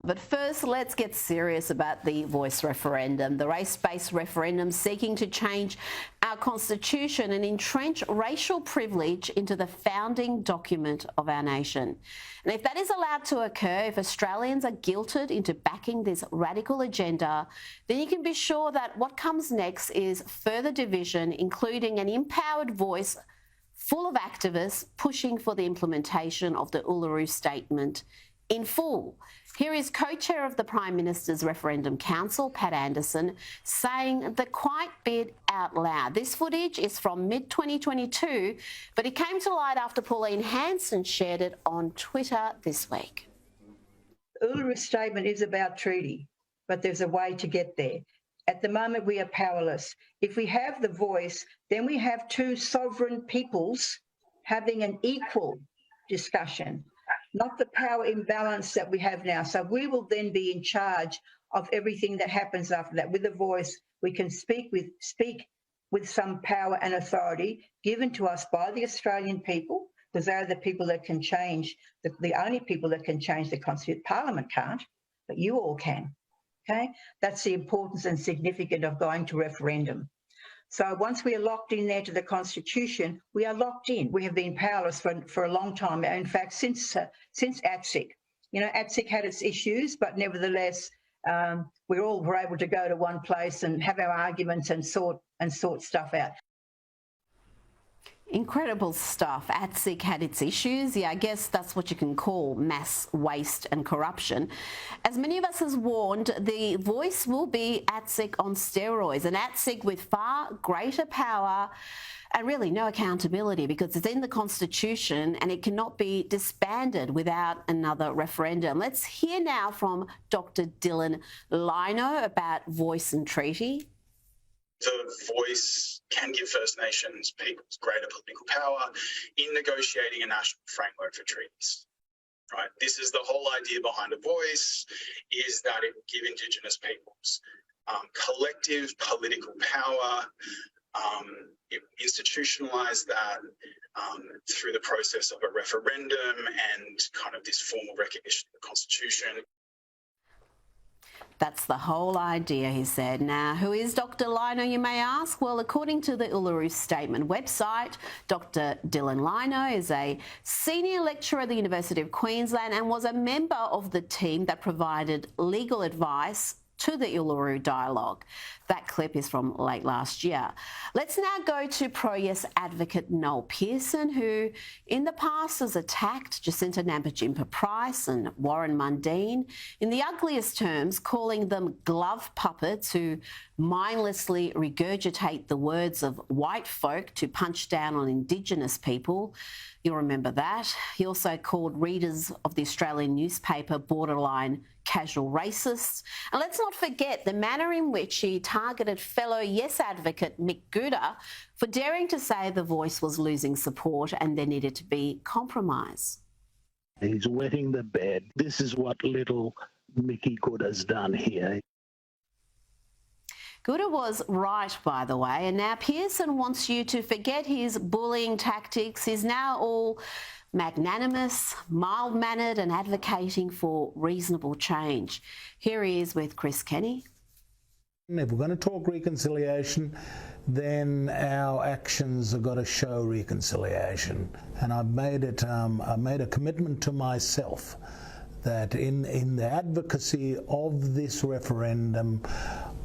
But first, let's get serious about the voice referendum, the race-based referendum seeking to change our constitution and entrench racial privilege into the founding document of our nation. And if that is allowed to occur, if Australians are guilted into backing this radical agenda, then you can be sure that what comes next is further division, including an empowered voice full of activists pushing for the implementation of the Uluru Statement in full. Here is co-chair of the Prime Minister's Referendum Council, Pat Anderson, saying the quiet bit out loud. This footage is from mid-2022, but it came to light after Pauline Hanson shared it on Twitter this week. The Uluru Statement is about treaty, but there's a way to get there. At the moment, we are powerless. If we have the voice, then we have two sovereign peoples having an equal discussion, not the power imbalance that we have now. So we will then be in charge of everything that happens after that. With a voice, we can speak with some power and authority given to us by the Australian people, because they are the people that can change, the only people that can change the Constitution. Parliament can't, but you all can. Okay, that's the importance and significance of going to referendum. So once we are locked in there to the Constitution, we are locked in. We have been powerless for a long time. In fact, since ATSIC, ATSIC had its issues, but nevertheless, we all were able to go to one place and have our arguments and sort stuff out. Incredible stuff. ATSIC had its issues. Yeah, I guess that's what you can call mass waste and corruption. As many of us has warned, the voice will be ATSIC on steroids, an ATSIC with far greater power and really no accountability, because it's in the Constitution and it cannot be disbanded without another referendum. Let's hear now from Dr. Dylan Lino about voice and treaty. The voice can give First Nations peoples greater political power in negotiating a national framework for treaties. Right? This is the whole idea behind a voice, is that it will give Indigenous peoples collective political power. It will institutionalise that through the process of a referendum and kind of this formal recognition of the Constitution. That's the whole idea, he said. Now, who is Dr. Lino, you may ask? Well, according to the Uluru Statement website, Dr. Dylan Lino is a senior lecturer at the University of Queensland and was a member of the team that provided legal advice to the Uluru Dialogue. That clip is from late last year. Let's now go to pro-yes advocate Noel Pearson, who in the past has attacked Jacinta Nampijinpa-Price and Warren Mundine in the ugliest terms, calling them glove puppets who mindlessly regurgitate the words of white folk to punch down on Indigenous people. You'll remember that. He also called readers of the Australian newspaper borderline casual racists. And let's not forget the manner in which he targeted fellow Yes advocate Mick Gooder for daring to say the voice was losing support and there needed to be compromise. He's wetting the bed. This is what little Mickey Gooder's done here. Gooder was right, by the way, and now Pearson wants you to forget his bullying tactics. He's now all magnanimous, mild-mannered and advocating for reasonable change. Here he is with Chris Kenny. If we're going to talk reconciliation, then our actions have got to show reconciliation. And I've made a commitment to myself that in the advocacy of this referendum,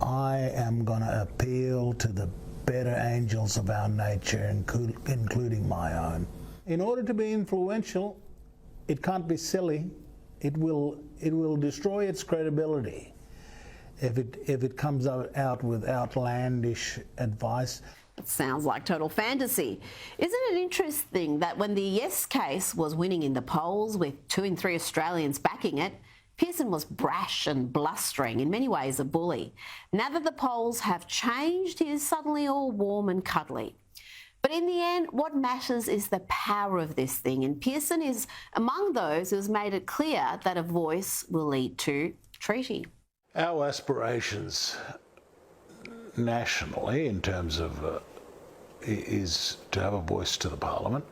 I am going to appeal to the better angels of our nature, including my own. In order to be influential, it can't be silly. It will destroy its credibility if it comes out with outlandish advice. It sounds like total fantasy. Isn't it interesting that when the Yes case was winning in the polls with 2 in 3 Australians backing it, Pearson was brash and blustering, in many ways a bully. Now that the polls have changed, he is suddenly all warm and cuddly. But in the end, what matters is the power of this thing, and Pearson is among those who has made it clear that a voice will lead to treaty. Our aspirations nationally, in terms of is to have a voice to the Parliament,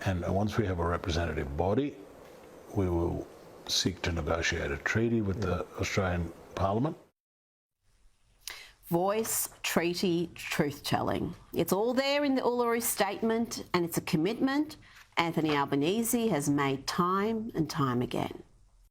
and once we have a representative body, we will seek to negotiate a treaty with the Australian Parliament. Voice, treaty, truth-telling. It's all there in the Uluru Statement, and it's a commitment Anthony Albanese has made time and time again.